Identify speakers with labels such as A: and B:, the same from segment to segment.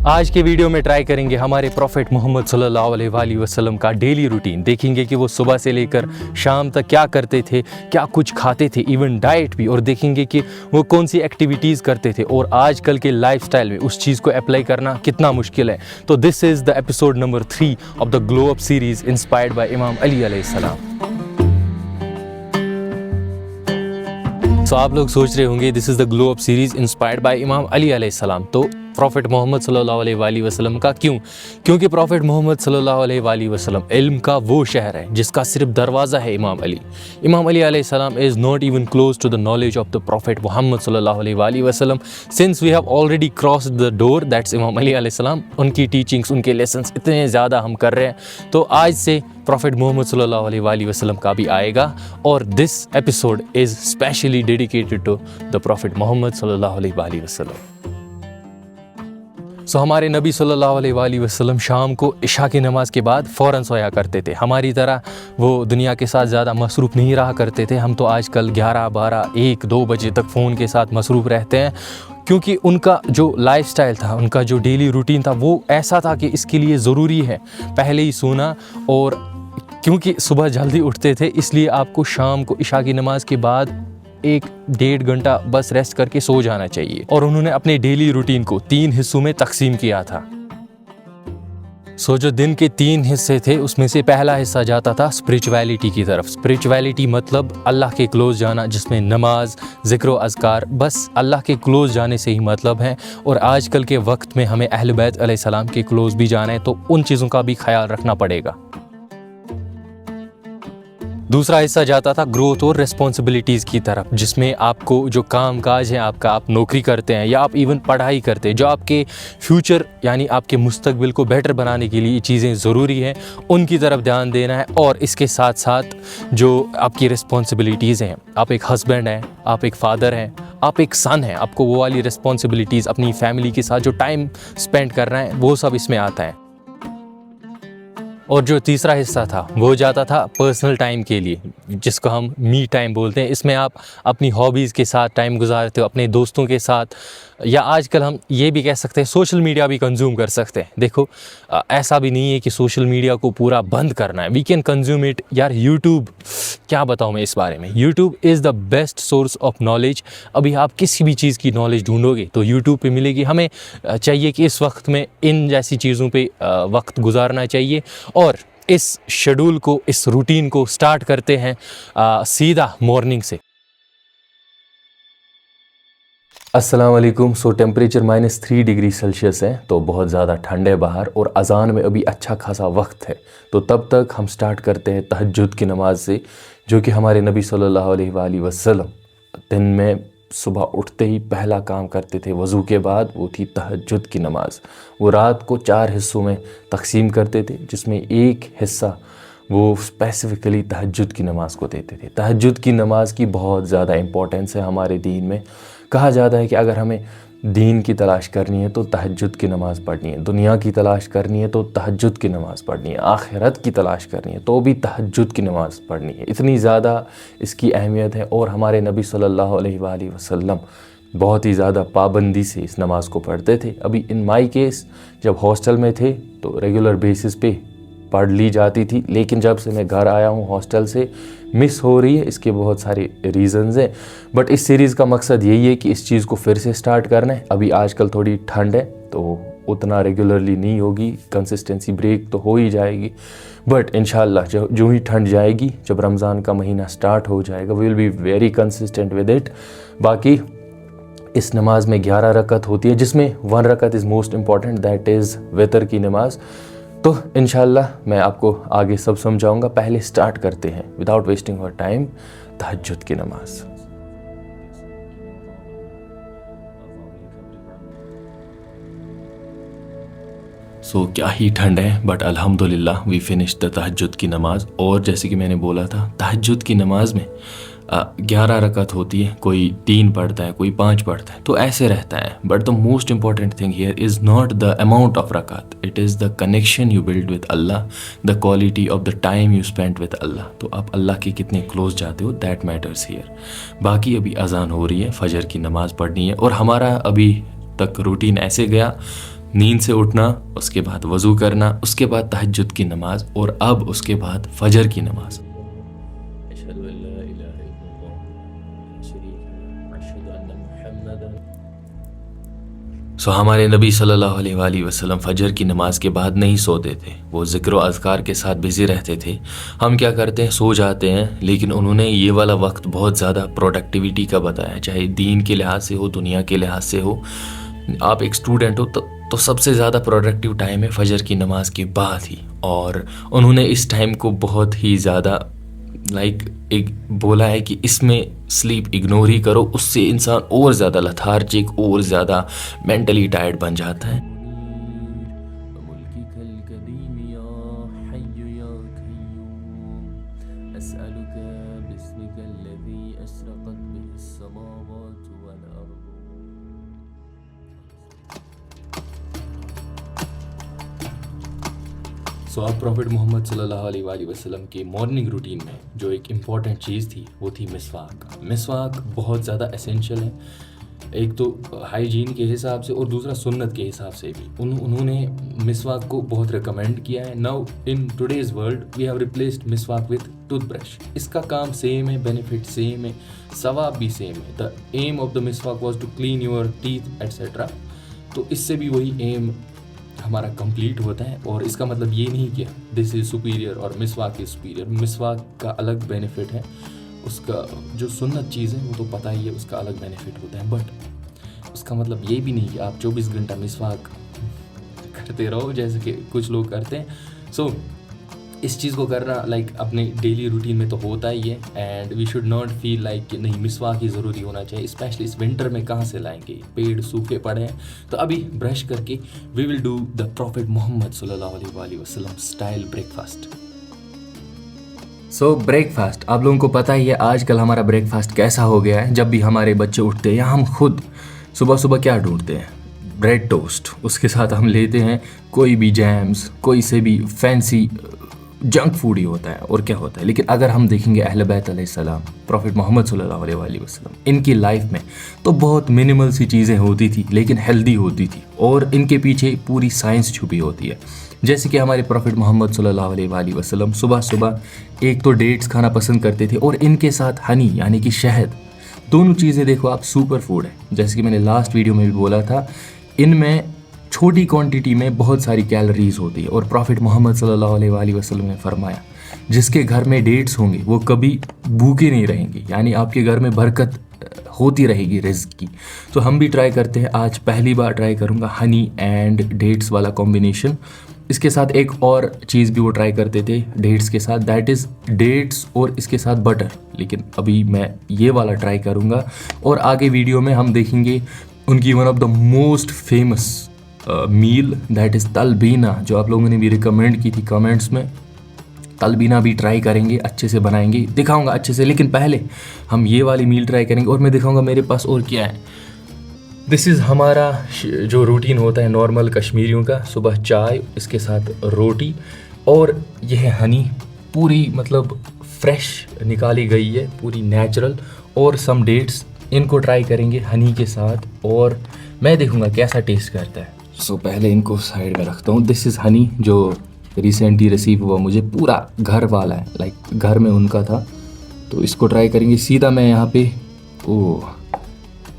A: आज के वीडियो में ट्राई करेंगे हमारे प्रॉफिट मोहम्मद सल्लल्लाहु अलैहि वसल्लम का डेली रूटीन। देखेंगे कि वो सुबह से लेकर शाम तक क्या करते थे, क्या कुछ खाते थे, इवन डाइट भी, और देखेंगे कि वो कौन सी एक्टिविटीज़ करते थे और आजकल के लाइफस्टाइल में उस चीज़ को अप्लाई करना कितना मुश्किल है। तो this is the episode number 3 of the glow up series inspired by Imam Ali अलैहिस्सलाम। तो आप लोग सोच रहे होंगे this is the glow up series inspired by Imam Ali अलैहिस्सलाम, तो प्रॉफिट मोहम्मद सल्लल्लाहु अलैहि वसल्लम का क्यों? क्योंकि प्रॉफिट मोहम्मद सल्लल्लाहु अलैहि वसल्लम इल्म का वो शहर है जिसका सिर्फ दरवाज़ा है इमाम अली। इमाम अली अलैहिस्सलाम is not even close to the knowledge of the prophet Muhammad सल्लल्लाहु अलैहि वसल्लम since we have already crossed the door, that's Imam Ali अलैहिस्सलाम। उनकी टीचिंग्स, उनके लेसन्स इतने ज़्यादा हम कर रहे हैं, तो आज से प्रॉफिट मोहम्मद सल्लल्लाहु अलैहि वसल्लम का भी आएगा और this episode is specially dedicated to the prophet Muhammad सल्लल्लाहु अलैहि वसल्लम। सो हमारे नबी सल्लल्लाहु अलैहि वसल्लम शाम को इशा की नमाज़ के बाद फ़ौरन सोया करते थे। हमारी तरह वो दुनिया के साथ ज़्यादा मसरूफ़ नहीं रहा करते थे। हम तो आजकल 11, 12, 1, 2 बजे तक फ़ोन के साथ मसरूफ़ रहते हैं, क्योंकि उनका जो लाइफस्टाइल था, उनका जो डेली रूटीन था, वो ऐसा था कि इसके लिए ज़रूरी है पहले ही सोना। और क्योंकि सुबह जल्दी उठते थे, इसलिए आपको शाम को इशा की नमाज़ के बाद 1-1.5 घंटा बस रेस्ट करके सो जाना चाहिए। और उन्होंने अपने डेली रूटीन को 3 हिस्सों में तकसीम किया था। सो जो दिन के 3 हिस्से थे, उसमें से पहला हिस्सा जाता था स्पिरिचुअलिटी की तरफ। स्पिरिचुअलिटी मतलब अल्लाह के क्लोज जाना, जिसमें नमाज, ज़िक्र व अज़कार, बस अल्लाह के क्लोज जाने से ही मतलब है। और आजकल के वक्त में हमें अहले बैत अलैहिस्सलाम के क्लोज भी जाना है, तो उन चीज़ों का भी ख्याल रखना पड़ेगा। दूसरा हिस्सा जाता था ग्रोथ और रिस्पॉन्सिबिलिटीज़ की तरफ, जिसमें आपको जो काम काज है आपका, आप नौकरी करते हैं या आप इवन पढ़ाई करते हैं, जो आपके फ्यूचर यानी आपके मुस्तकबिल को बेटर बनाने के लिए चीज़ें ज़रूरी हैं, उनकी तरफ ध्यान देना है। और इसके साथ साथ जो आपकी रिस्पॉन्सिबिलिटीज़ हैं, आप एक हस्बैंड हैं, आप एक फादर हैं, आप एक सन हैं, आपको वो वाली रिस्पॉन्सिबिलिटीज़ अपनी फैमिली के साथ जो टाइम स्पेंड करना है, वो सब इसमें आता है। और जो तीसरा हिस्सा था वो जाता था पर्सनल टाइम के लिए, जिसको हम मी टाइम बोलते हैं। इसमें आप अपनी हॉबीज़ के साथ टाइम गुजारते हो, अपने दोस्तों के साथ, या आजकल हम ये भी कह सकते हैं सोशल मीडिया भी कंज्यूम कर सकते हैं। देखो, ऐसा भी नहीं है कि सोशल मीडिया को पूरा बंद करना है, वी कैन कंज्यूम इट। यार यूट्यूब, क्या बताऊँ मैं इस बारे में, YouTube is the best source of knowledge. अभी आप किसी भी चीज़ की नॉलेज ढूंढोगे तो यूट्यूब पे मिलेगी। हमें चाहिए कि इस वक्त में इन जैसी चीज़ों पे वक्त गुजारना चाहिए। और इस शेड्यूल को, इस रूटीन को स्टार्ट करते हैं सीधा मॉर्निंग से। अस्सलाम वालेकुम। सो टेम्परेचर -3 डिग्री सेल्सियस है, तो बहुत ज़्यादा ठंड है बाहर, और अज़ान में अभी अच्छा खासा वक्त है। तो तब तक हम स्टार्ट करते हैं तहज्जुद की नमाज़ से, जो कि हमारे नबी सल्लल्लाहु अलैहि वसल्लम दिन में सुबह उठते ही पहला काम करते थे वज़ू के बाद, वो थी तहज्जुद की नमाज़। वो रात को 4 हिस्सों में तकसीम करते थे, जिसमें एक हिस्सा वो स्पेसिफ़िकली तहज्जुद की नमाज़ को देते थे। तहज्जुद की नमाज़ की बहुत ज़्यादा इम्पोर्टेंस है हमारे दीन में। कहा जाता है कि अगर हमें दीन की तलाश करनी है तो तहज्जुद की नमाज़ पढ़नी है, दुनिया की तलाश करनी है तो तहज्जुद की नमाज़ पढ़नी है, आखिरत की तलाश करनी है तो भी तहज्जुद की नमाज़ पढ़नी है। इतनी ज़्यादा इसकी अहमियत है। और हमारे नबी सल्लल्लाहु अलैहि वसल्लम बहुत ही ज़्यादा पाबंदी से इस नमाज़ को पढ़ते थे। अभी इन माई केस, जब हॉस्टल में थे तो रेगुलर बेसिस पे पढ़ ली जाती थी, लेकिन जब से मैं घर आया हूँ हॉस्टल से, मिस हो रही है। इसके बहुत सारे रीज़न्स हैं, बट इस सीरीज़ का मकसद यही है कि इस चीज़ को फिर से स्टार्ट करना है। अभी आजकल थोड़ी ठंड है तो उतना रेगुलरली नहीं होगी, कंसिस्टेंसी ब्रेक तो हो ही जाएगी, बट इंशाल्लाह जो ही ठंड जाएगी, जब रमज़ान का महीना स्टार्ट हो जाएगा, we will be very consistent with it. बाकी इस नमाज में 11 रकत होती है, जिसमें 1 रकत is most important, that is वितर की नमाज। तो इंशाल्लाह मैं आपको आगे सब समझाऊंगा। पहले स्टार्ट करते हैं विदाउट वेस्टिंग आवर टाइम तहज्जुद की नमाज। सो क्या ही ठंड है, बट अल्हम्दुलिल्लाह वी फिनिश द तहज्जुद की नमाज। और जैसे कि मैंने बोला था, तहज्जुद की नमाज में 11 रकत होती है, कोई 3 पढ़ता है, कोई 5 पढ़ता है, तो ऐसे रहता है। But the most important thing here is not the amount of रकत, it is the connection you build with Allah, the quality of the time you spend with Allah. तो आप अल्लाह के कितने क्लोज जाते हो, दैट मैटर्स हियर। बाकी अभी अजान हो रही है, फजर की नमाज़ पढ़नी है, और हमारा अभी तक रूटीन ऐसे गया नींद से उठना, उसके बाद वज़ू करना, उसके बाद तहज्जुद की नमाज और अब उसके बाद फजर की नमाज। हमारे नबी सल्लल्लाहु अलैहि वसल्लम फजर की नमाज के बाद नहीं सोते थे, वो ज़िक्र व अज़कार के साथ बिज़ी रहते थे। हम क्या करते हैं, सो जाते हैं, लेकिन उन्होंने ये वाला वक्त बहुत ज़्यादा प्रोडक्टिविटी का बताया, चाहे दीन के लिहाज से हो, दुनिया के लिहाज से हो। आप एक स्टूडेंट हो तो सबसे ज़्यादा प्रोडक्टिव टाइम है फजर की नमाज के बाद ही, और उन्होंने इस टाइम को बहुत ही ज़्यादा एक बोला है कि इसमें स्लीप इग्नोर ही करो, उससे इंसान और ज़्यादा लथार्जिक और ज़्यादा मेंटली टायर्ड बन जाता है। अब प्रॉफिट मोहम्मद सल्लल्लाहु अलैहि वसल्लम के मॉर्निंग रूटीन में जो एक इम्पॉर्टेंट चीज़ थी वो थी मिसवाक। मिसवाक बहुत ज़्यादा एसेंशियल है, एक तो हाइजीन के हिसाब से और दूसरा सुन्नत के हिसाब से भी। उन्होंने मिसवाक को बहुत रिकमेंड किया है। Now in today's world we have replaced मिसवाक विद टूथब्रश। इसका काम सेम है, बेनिफिट सेम है, सवाब भी सेम है। द एम ऑफ द मिसवाक was to clean your teeth etcetera. तो इससे भी वही एम हमारा कंप्लीट होता है, और इसका मतलब ये नहीं कि दिस इज़ सुपीरियर और मिसवाक इज़ सुपीरियर। मिसवाक का अलग बेनिफिट है, उसका जो सुन्नत चीज़ है वो तो पता ही है, उसका अलग बेनिफिट होता है। बट उसका मतलब ये भी नहीं कि आप 24 घंटा मिसवाक करते रहो जैसे कि कुछ लोग करते हैं। सो इस चीज़ को करना अपने डेली रूटीन में तो होता ही है, and we should not feel कि नहीं मिसवाक ही ज़रूरी होना चाहिए। स्पेशली इस विंटर में कहाँ से लाएंगे, पेड़ सूखे पड़े हैं। तो अभी ब्रश करके we will do the prophet Muhammad सल्लल्लाहु अलैहि वसल्लम स्टाइल ब्रेकफास्ट। ब्रेकफास्ट आप लोगों को पता ही है आजकल हमारा ब्रेकफास्ट कैसा हो गया है। जब भी हमारे बच्चे उठते हैं या हम खुद सुबह सुबह क्या ढूंढते हैं, ब्रेड टोस्ट, उसके साथ हम लेते हैं कोई भी जैम्स, कोई से भी फैंसी जंक फूड ही होता है और क्या होता है। लेकिन अगर हम देखेंगे अहले बैत अलैहिस्सलाम, प्रॉफिट मोहम्मद सल्लल्लाहु अलैहि वसल्लम, इनकी लाइफ में तो बहुत मिनिमल सी चीज़ें होती थी लेकिन हेल्दी होती थी, और इनके पीछे पूरी साइंस छुपी होती है। जैसे कि हमारे प्रॉफिट मोहम्मद सल्लल्लाहु अलैहि वसल्लम सुबह सुबह एक तो डेट्स खाना पसंद करते थे, और इनके साथ हनी यानी कि शहद, दोनों चीज़ें देखो आप सुपर फूड है। जैसे कि मैंने लास्ट वीडियो में भी बोला था, इनमें छोटी क्वांटिटी में बहुत सारी कैलोरीज होती है, और प्रॉफिट मोहम्मद सल्लल्लाहु अलैहि वसल्लम ने फरमाया जिसके घर में डेट्स होंगे वो कभी भूखे नहीं रहेंगे, यानी आपके घर में बरकत होती रहेगी रिज़्क की। तो हम भी ट्राई करते हैं, आज पहली बार ट्राई करूँगा हनी एंड डेट्स वाला कॉम्बिनेशन। इसके साथ एक और चीज़ भी वो ट्राई करते थे डेट्स के साथ, दैट इज़ डेट्स और इसके साथ बटर, लेकिन अभी मैं ये वाला ट्राई करूँगा। और आगे वीडियो में हम देखेंगे उनकी one of the most famous meal, that is तलबीना, जो आप लोगों ने भी रिकमेंड की थी कमेंट्स में। तलबीना भी ट्राई करेंगे, अच्छे से बनाएंगे, दिखाऊंगा अच्छे से। लेकिन पहले हम ये वाली मील ट्राई करेंगे और मैं दिखाऊंगा मेरे पास और क्या है। दिस इज़ हमारा जो रूटीन होता है नॉर्मल कश्मीरियों का, सुबह चाय, इसके साथ रोटी, और यह है हनी, पूरी मतलब फ्रेश निकाली गई है, पूरी नेचुरल, और सम डेट्स। इनको ट्राई करेंगे हनी के साथ और मैं देखूंगा कैसा टेस्ट करता है। पहले इनको साइड में रखता हूँ। दिस इज़ हनी जो रिसेंटली रिसीव हुआ मुझे, पूरा घर वाला है, घर में उनका था। तो इसको ट्राई करेंगे। सीधा मैं यहाँ पे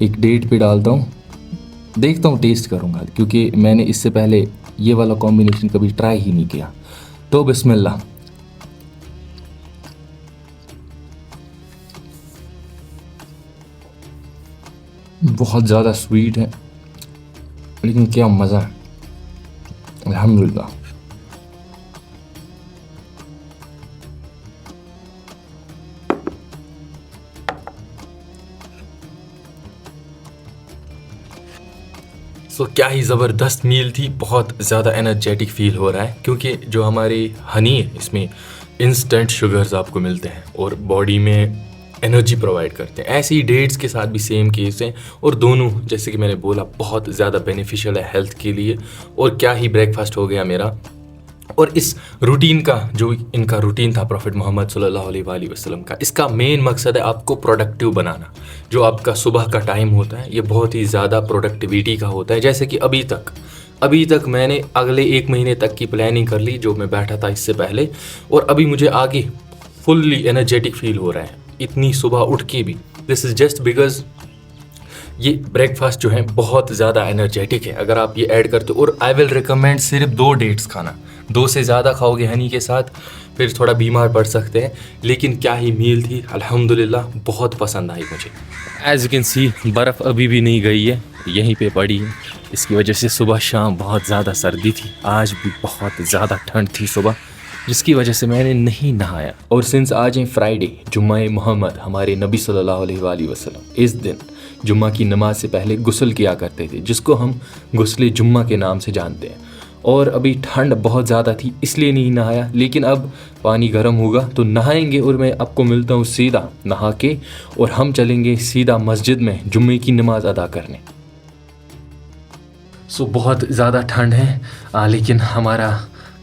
A: एक डेट पे डालता हूँ, देखता हूँ, टेस्ट करूँगा, क्योंकि मैंने इससे पहले ये वाला कॉम्बिनेशन कभी ट्राई ही नहीं किया। तो बिस्मिल्लाह। बहुत ज़्यादा स्वीट है लेकिन क्या मज़ा है, अल्हम्दुलिल्लाह। क्या ही ज़बरदस्त मील थी, बहुत ज़्यादा एनर्जेटिक फील हो रहा है, क्योंकि जो हमारी हनी है इसमें इंस्टेंट शुगर्स आपको मिलते हैं और बॉडी में एनर्जी प्रोवाइड करते हैं। ऐसे ही डेट्स के साथ भी सेम केस है, और दोनों जैसे कि मैंने बोला बहुत ज़्यादा बेनिफिशियल है हेल्थ के लिए। और क्या ही ब्रेकफास्ट हो गया मेरा। और इस रूटीन का जो इनका रूटीन था प्रॉफिट मोहम्मद सल्लल्लाहु अलैहि वसल्लम का, इसका मेन मकसद है आपको प्रोडक्टिव बनाना। जो आपका सुबह का टाइम होता है ये बहुत ही ज़्यादा प्रोडक्टिविटी का होता है। जैसे कि अभी तक अभी तक मैंने अगले 1 महीने तक की प्लानिंग कर ली जो मैं बैठा था इससे पहले, और अभी मुझे आगे फुल्ली एनर्जेटिक फील हो रहा है इतनी सुबह उठ के भी। दिस इज़ जस्ट बिकॉज ये ब्रेकफास्ट जो है बहुत ज़्यादा एनर्जेटिक है अगर आप ये ऐड करते हो। और आई विल रिकमेंड सिर्फ 2 डेट्स खाना, 2 से ज़्यादा खाओगे हनी के साथ फिर थोड़ा बीमार पड़ सकते हैं। लेकिन क्या ही मील थी, अल्हम्दुलिल्लाह बहुत पसंद आई मुझे। एज़ यू कैन सी बर्फ़ अभी भी नहीं गई है, यहीं पे पड़ी है। इसकी वजह से सुबह शाम बहुत ज़्यादा सर्दी थी, आज भी बहुत ज़्यादा ठंड थी सुबह, जिसकी वजह से मैंने नहीं नहाया। और सिंस आज है फ्राइडे, जुम्मा मोहम्मद, हमारे नबी सल्लल्लाहु अलैहि वसल्लम इस दिन जुम्मा की नमाज से पहले गुस्ल किया करते थे, जिसको हम गुस्ल जुम्मा के नाम से जानते हैं। और अभी ठंड बहुत ज़्यादा थी इसलिए नहीं नहाया, लेकिन अब पानी गर्म होगा तो नहाएंगे और मैं आपको मिलता हूँ सीधा नहा के, और हम चलेंगे सीधा मस्जिद में जुम्मे की नमाज अदा करने। सो बहुत ज़्यादा ठंड है, लेकिन हमारा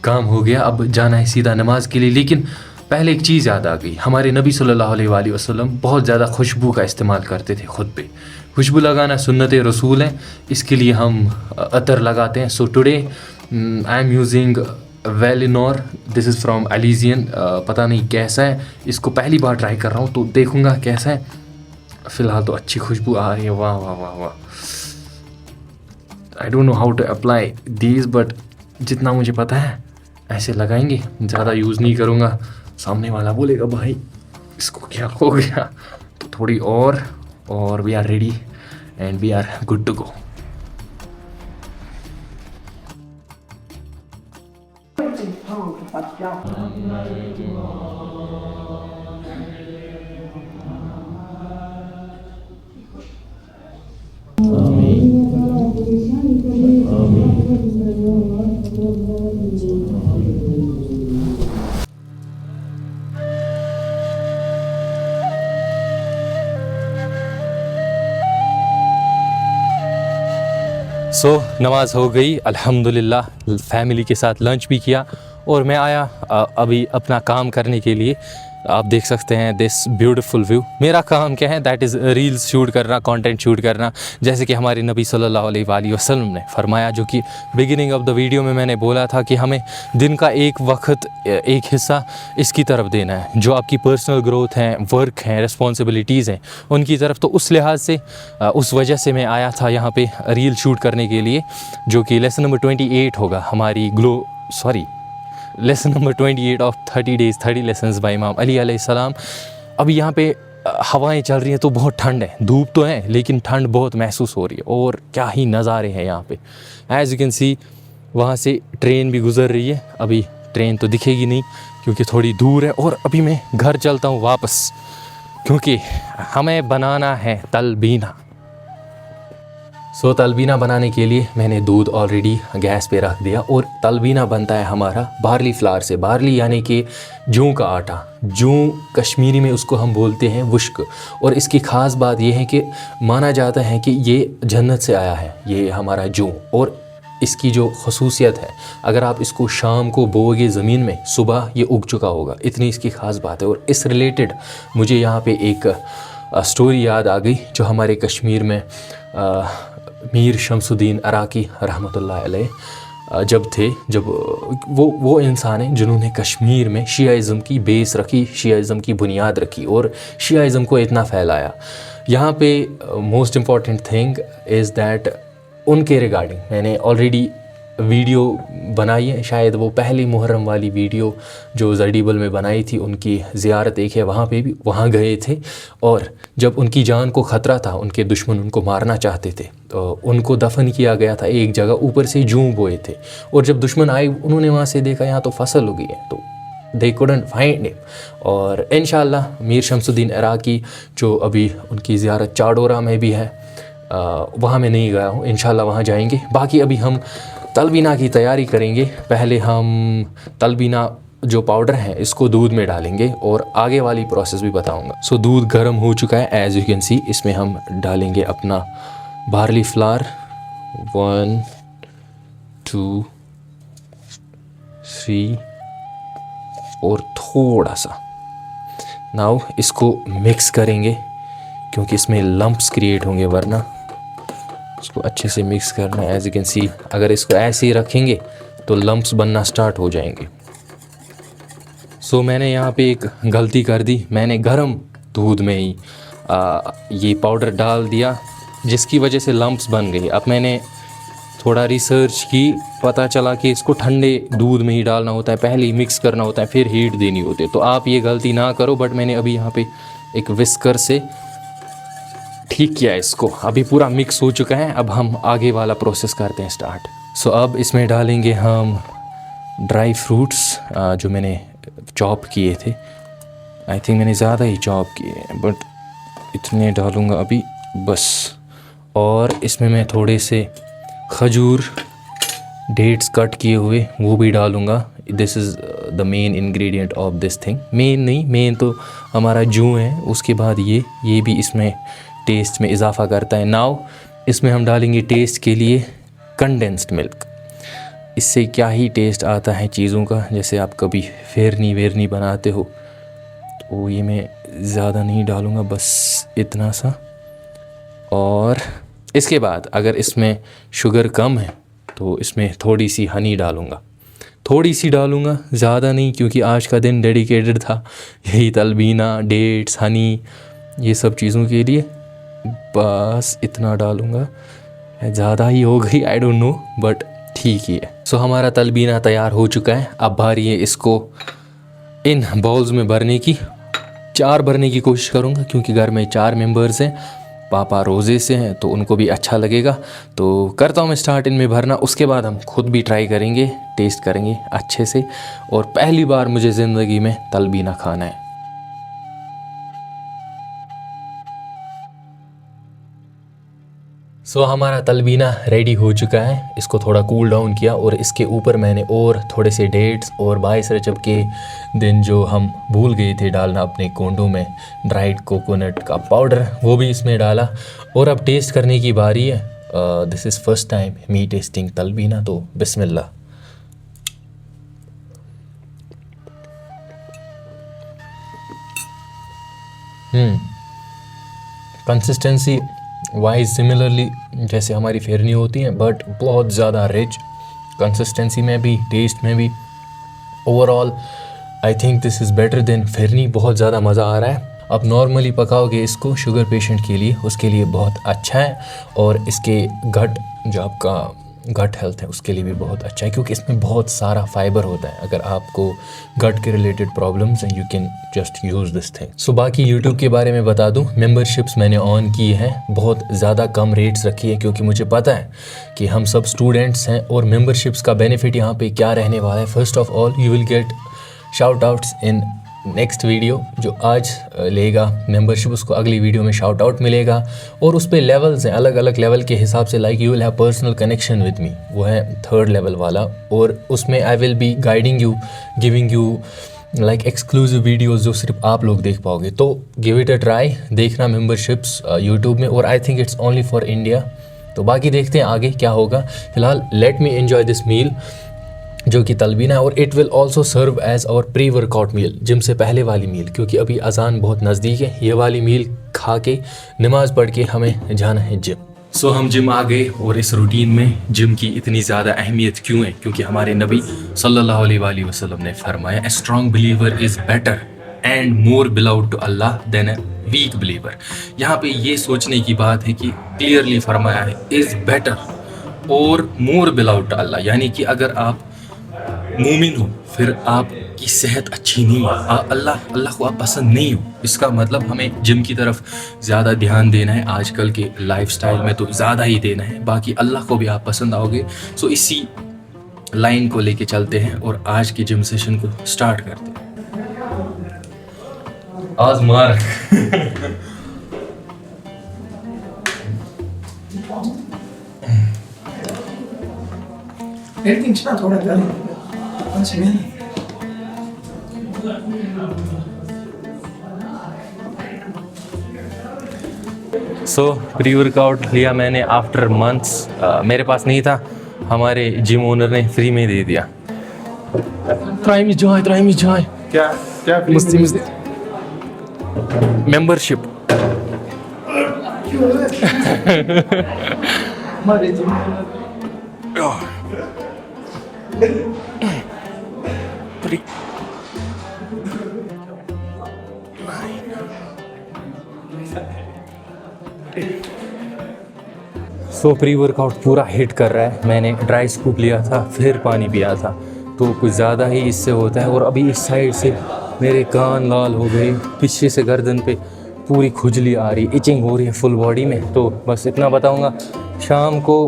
A: काम हो गया, अब जाना है सीधा नमाज के लिए। लेकिन पहले एक चीज़ याद आ गई, हमारे नबी सल्लल्लाहु अलैहि वसल्लम बहुत ज़्यादा खुशबू का इस्तेमाल करते थे खुद पे। खुशबू लगाना सुन्नत रसूल है, इसके लिए हम अतर लगाते हैं। So today I am using Valinor, this is from Elysian. पता नहीं कैसा है, इसको पहली बार ट्राई कर रहा हूँ तो देखूँगा कैसा है। फ़िलहाल तो अच्छी खुशबू आ रही है, वाह वाह वाह वाह। I don't know how to apply these, but जितना मुझे पता है ऐसे लगाएंगे, ज़्यादा यूज़ नहीं करूँगा। सामने वाला बोलेगा भाई इसको क्या हो गया, तो थोड़ी और we are ready and we are good to go. So नमाज हो गई अल्हम्दुलिल्लाह, फैमिली के साथ लंच भी किया और मैं आया अभी अपना काम करने के लिए। आप देख सकते हैं दिस ब्यूटीफुल व्यू। मेरा काम क्या है, दैट इज़ रील्स शूट करना, कंटेंट शूट करना, जैसे कि हमारे नबी सल्लल्लाहु अलैहि वसल्लम ने फरमाया, जो कि बिगिनिंग ऑफ द वीडियो में मैंने बोला था कि हमें दिन का एक वक्त, एक हिस्सा इसकी तरफ देना है, जो आपकी पर्सनल ग्रोथ है, वर्क हैं, रिस्पॉन्सिबिलिटीज़ हैं, उनकी तरफ। तो उस लिहाज से उस वजह से मैं आया था यहाँ पे रील शूट करने के लिए, जो कि लेसन नंबर 28 होगा हमारी lesson number 28 of 30 days 30 lessons by Imam Ali अलैहिस्सलाम। अभी यहाँ पे हवाएं चल रही हैं तो बहुत ठंड है, धूप तो है लेकिन ठंड बहुत महसूस हो रही है, और क्या ही नज़ारे हैं यहाँ पे। एज़ यू कैन सी वहाँ से ट्रेन भी गुज़र रही है, अभी ट्रेन तो दिखेगी नहीं क्योंकि थोड़ी दूर है। और अभी मैं घर चलता हूँ वापस, क्योंकि हमें बनाना है तलबीना। तलबीना बनाने के लिए मैंने दूध ऑलरेडी गैस पे रख दिया, और तलबीना बनता है हमारा बार्ली फ्लावर से। बार्ली यानी कि जूं का आटा, जूं कश्मीरी में उसको हम बोलते हैं वुश्क। और इसकी ख़ास बात यह है कि माना जाता है कि ये जन्नत से आया है ये हमारा जूं। और इसकी जो खसूसियत है, अगर आप इसको शाम को बोओगे ज़मीन में, सुबह ये उग चुका होगा, इतनी इसकी ख़ास बात है। और इस रिलेटेड मुझे यहाँ पे एक स्टोरी याद आ गई, जो हमारे कश्मीर में मीर शमसुद्दीन अराकी रहमतुल्लाह अलैह जब वो इंसान हैं जिन्होंने कश्मीर में शियाइज़म की बेस रखी, शियाइज़म की बुनियाद रखी और शियाइज़म को इतना फैलाया। यहाँ पे most important thing is that उनके रिगार्डिंग मैंने ऑलरेडी वीडियो बनाई है, शायद वो पहली मुहर्रम वाली वीडियो जो जर्डीबल में बनाई थी, उनकी ज़ियारत एक है, वहाँ पे भी वहाँ गए थे। और जब उनकी जान को ख़तरा था, उनके दुश्मन उनको मारना चाहते थे, तो उनको दफन किया गया था एक जगह, ऊपर से जूं बोए थे। और जब दुश्मन आए, उन्होंने वहाँ से देखा यहाँ तो फसल उगी है, तो दे कुडंट फाइंड हिम। और इंशाल्लाह मीर शमसुद्दीन अराकी जो अभी उनकी ज़ियारत चाडोरा में भी है, वहाँ मैं नहीं गया हूँ, इंशाल्लाह वहाँ जाएंगे। बाकी अभी हम तलबीना की तैयारी करेंगे। पहले हम तलबीना जो पाउडर है इसको दूध में डालेंगे और आगे वाली प्रोसेस भी बताऊंगा। दूध गर्म हो चुका है, एज़ यू कैन सी। इसमें हम डालेंगे अपना बार्ली फ्लावर, 1 2 3 और थोड़ा सा। नाउ इसको मिक्स करेंगे क्योंकि इसमें लम्प्स क्रिएट होंगे वरना। इसको अच्छे से मिक्स करना है। एज यू कैन सी, अगर इसको ऐसे ही रखेंगे तो लम्प्स बनना स्टार्ट हो जाएंगे। सो मैंने यहाँ पे एक गलती कर दी, मैंने गरम दूध में ही ये पाउडर डाल दिया, जिसकी वजह से लम्प्स बन गए। अब मैंने थोड़ा रिसर्च की, पता चला कि इसको ठंडे दूध में ही डालना होता है, पहले ही मिक्स करना होता है, फिर हीट देनी होती है। तो आप ये गलती ना करो। बट मैंने अभी यहाँ पे एक विस्कर से ठीक किया इसको, अभी पूरा मिक्स हो चुका है। अब हम आगे वाला प्रोसेस करते हैं स्टार्ट। सो अब इसमें डालेंगे हम ड्राई फ्रूट्स जो मैंने चॉप किए थे। आई थिंक मैंने ज़्यादा ही चॉप किए हैं, बट इतने डालूँगा अभी बस। और इसमें मैं थोड़े से खजूर, डेट्स कट किए हुए, वो भी डालूँगा। This is the main ingredient of this thing. Main नहीं, मेन तो हमारा जू है, उसके बाद ये भी इसमें टेस्ट में इजाफ़ा करता है। नाउ इसमें हम डालेंगे टेस्ट के लिए कंडेंस्ड मिल्क। इससे क्या ही टेस्ट आता है चीज़ों का। जैसे आप कभी फेरनी वेरनी बनाते हो, तो ये मैं ज़्यादा नहीं डालूँगा, बस इतना सा। और इसके बाद अगर इसमें शुगर कम है तो इसमें थोड़ी सी हनी डालूँगा, थोड़ी सी डालूँगा, ज़्यादा नहीं, क्योंकि आज का दिन डेडिकेटेड था यही तलबीना, डेट्स, हनी, ये सब चीज़ों के लिए। बस इतना डालूँगा, ज़्यादा ही हो गई, आई डोंट नो, बट ठीक ही है। सो हमारा तलबीना तैयार हो चुका है। अब बारी है इसको इन बाउल्स में भरने की। 4 भरने की कोशिश करूँगा, क्योंकि घर में 4 मेंबर्स हैं, पापा रोज़े से हैं, तो उनको भी अच्छा लगेगा। तो करता हूँ मैं स्टार्ट इनमें भरना। उसके बाद हम खुद भी ट्राई करेंगे, टेस्ट करेंगे अच्छे से। और पहली बार मुझे ज़िंदगी में तलबीना खाना है। सो हमारा तलबीना रेडी हो चुका है। इसको थोड़ा कूल डाउन किया और इसके ऊपर मैंने और थोड़े से डेट्स और 22 रजब के दिन जो हम भूल गए थे डालना अपने कोंडों में, ड्राइड कोकोनट का पाउडर, वो भी इसमें डाला। और अब टेस्ट करने की बारी है। This is first time me tasting तलबीना, तो बिस्मिल्लाह। कंसिस्टेंसी वाइज सिमिलरली जैसे हमारी फेरनी होती हैं, बट बहुत ज़्यादा रिच कंसिस्टेंसी में भी, टेस्ट में भी। Overall I think this is better than phirni. बहुत ज़्यादा मज़ा आ रहा है। अब नॉर्मली पकाओगे इसको शुगर पेशेंट के लिए, उसके लिए बहुत अच्छा है। और इसके गट, जो आपका गट हेल्थ है, उसके लिए भी बहुत अच्छा है, क्योंकि इसमें बहुत सारा फाइबर होता है। अगर आपको गट के रिलेटेड प्रॉब्लम्स हैं, you can just use this thing. So बाकी यूट्यूब के बारे में बता दूं, मेंबरशिप्स मैंने ऑन की हैं, बहुत ज़्यादा कम रेट्स रखी है, क्योंकि मुझे पता है कि हम सब स्टूडेंट्स हैं। और मेंबरशिप्स का बेनिफिट यहाँ पे क्या रहने वाला है, first of all you will get shout outs in next video. जो आज लेगा मेंबरशिप, उसको अगली वीडियो में शाउट आउट मिलेगा। और उस पे लेवल्स हैं, अलग अलग लेवल के हिसाब से। Like you will have personal connection with me, वो है 3rd लेवल वाला। और उसमें I will be guiding you, giving you like exclusive videos जो सिर्फ आप लोग देख पाओगे। तो गिव इट अ ट्राई, देखना मेंबरशिप्स यूट्यूब में। और I think it's only for India. तो बाकी देखते हैं आगे क्या होगा। फिलहाल let me enjoy this meal, जो कि तलबीना है। और it will also serve as our pre workout meal, gym से पहले वाली मील, क्योंकि अभी अजान बहुत नज़दीक है। ये वाली मील खा के, नमाज पढ़ के हमें जाना है जिम। सो हम जिम आ गए। और इस रूटीन में जिम की इतनी ज़्यादा अहमियत क्यों है, क्योंकि हमारे नबी सल्लल्लाहु अलैहि वसल्लम ने फरमाया, a strong believer is better and more beloved to Allah than a weak believer. यहाँ पे ये सोचने की बात है कि क्लियरली फरमाया है इज़ बेटर और मोर बिलाउड टू अल्लाह, यानी कि अगर आप मोमिन हो, फिर आपकी सेहत अच्छी नहीं है, अल्लाह को आप पसंद नहीं हो, इसका मतलब हमें जिम की तरफ ज़्यादा ध्यान देना है। आजकल के लाइफस्टाइल में तो ज़्यादा ही देना है, बाकी अल्लाह को भी आप पसंद आओगे। सो इसी लाइन को लेके चलते हैं और आज की जिम सेशन को स्टार्ट करते हैं। आज मार
B: थोड़ा
A: सो प्री वर्कआउट लिया मैंने आफ्टर मंथ्स। मेरे पास नहीं था, हमारे जिम ओनर ने फ्री में दे दिया। ट्राई मी जॉय
B: क्या क्या
A: मस्ती मेंबरशिप।
B: हमारे जिम
A: सो प्री वर्कआउट पूरा हिट कर रहा है। मैंने ड्राई स्कूप लिया था, फिर पानी पिया था, तो कुछ ज़्यादा ही इससे होता है। और अभी इस साइड से मेरे कान लाल हो गए, पीछे से गर्दन पे पूरी खुजली आ रही, इचिंग हो रही है फुल बॉडी में। तो बस इतना बताऊंगा, शाम को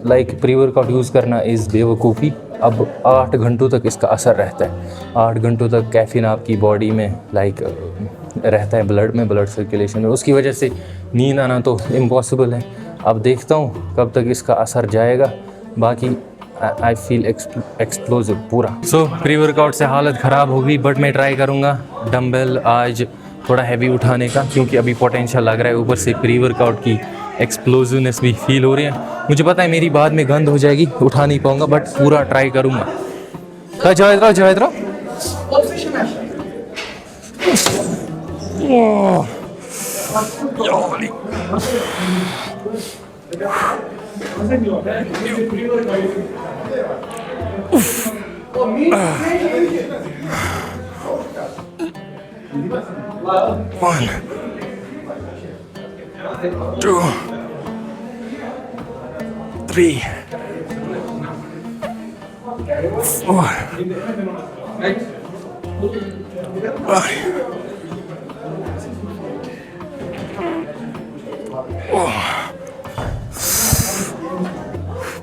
A: प्री वर्कआउट यूज़ करना इज़ बेवकूफ़ी। अब 8 घंटों तक इसका असर रहता है। 8 घंटों तक कैफीन आपकी बॉडी में रहता है, ब्लड सर्कुलेशन में। उसकी वजह से नींद आना तो इम्पॉसिबल है। अब देखता हूँ कब तक इसका असर जाएगा। बाकी आई फील एक्सप्लोसिव पूरा। सो प्री वर्कआउट से हालत ख़राब हो गई, बट मैं ट्राई करूँगा डंबल आज थोड़ा हैवी उठाने का, क्योंकि अभी पोटेंशियल लग रहा है। ऊपर से प्री वर्कआउट की एक्सप्लोसिवनेस भी फील हो रही है। मुझे पता है मेरी बाद में गंद हो जाएगी, उठा नहीं पाऊँगा, बट पूरा ट्राई करूँगा। जावेद रहो। One, two, three, four, five.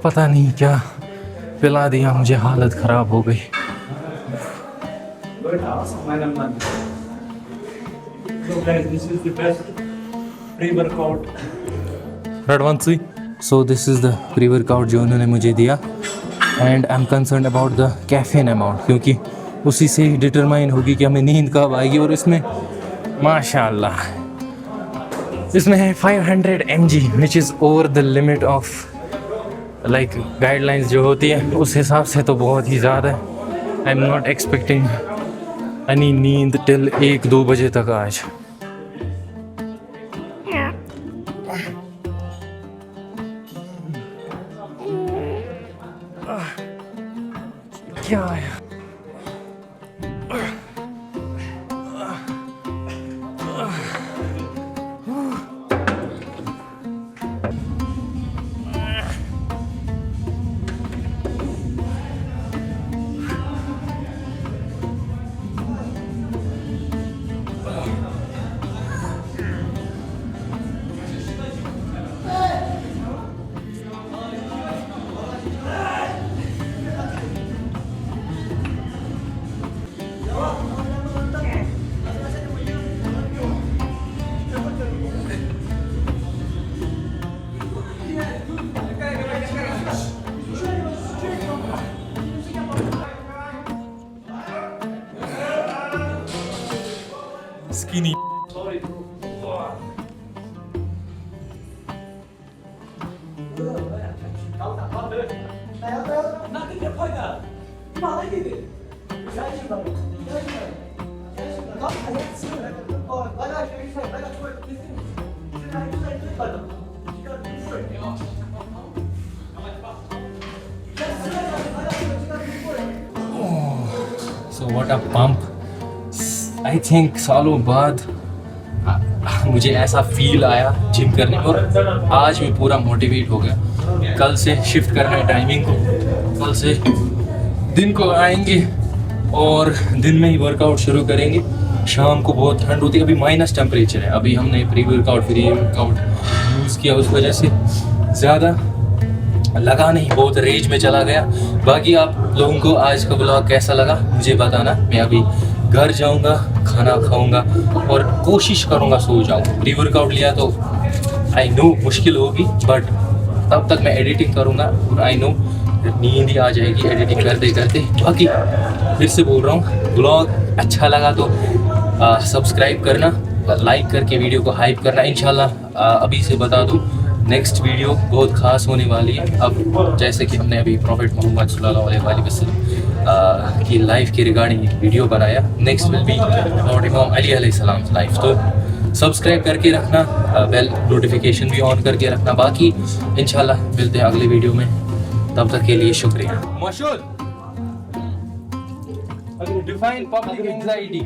A: पता नहीं क्या पिला दिया मुझे, हालत ख़राब हो गई।
B: So guys, this is the best pre-workout.
A: Radvansi, so this is the pre-workout जो उन्होंने मुझे दिया, and I'm concerned about the caffeine amount, क्योंकि उसी से ही डिटरमाइन होगी कि हमें नींद कब आएगी। और इसमें माशाल्लाह इसमें है 500 mg, which is over the limit of guidelines जो होती है, उस हिसाब से तो बहुत ही ज़्यादा है। I am not expecting any नींद टिल 1-2 बजे तक आज। क्या है skinny. So what a pump. I think सालों बाद मुझे ऐसा फील आया जिम करने में, और आज मैं पूरा मोटिवेट हो गया। कल से शिफ्ट करना है टाइमिंग को, कल से दिन को आएंगे और दिन में ही वर्कआउट शुरू करेंगे। शाम को बहुत ठंड होती है, अभी माइनस टेम्परेचर है। अभी हमने प्री वर्कआउट यूज़ किया, उस वजह से ज़्यादा लगा नहीं, बहुत रेंज में चला गया। बाकी आप लोगों को आज का ब्लॉग कैसा लगा मुझे बताना। मैं अभी घर जाऊंगा, खाना खाऊंगा और कोशिश करूंगा सो जाऊं। प्री वर्कआउट लिया तो आई नो मुश्किल होगी, बट तब तक मैं एडिटिंग करूंगा और आई नो नींद ही आ जाएगी एडिटिंग करते करते। बाकी फिर से बोल रहा हूँ, ब्लॉग अच्छा लगा तो सब्सक्राइब करना, लाइक करके वीडियो को हाइप करना। इंशाल्लाह अभी से बता दूँ, नेक्स्ट वीडियो बहुत ख़ास होने वाली है। अब जैसे कि हमने अभी प्रॉफेट मोहम्मद सल्लल्लाहु अलैहि वसल्लम की लाइफ के रिगार्डिंग एक वीडियो बनाया, नेक्स्ट विल बी अबाउट इमाम अली अलैहिस्सलाम लाइफ। तो सब्सक्राइब करके रखना, बेल नोटिफिकेशन भी ऑन करके रखना। बाकी इंशाल्लाह मिलते हैं अगले वीडियो में, तब तक के लिए शुक्रिया। मशहूर डिफाइन पब्लिक एंजाइटी।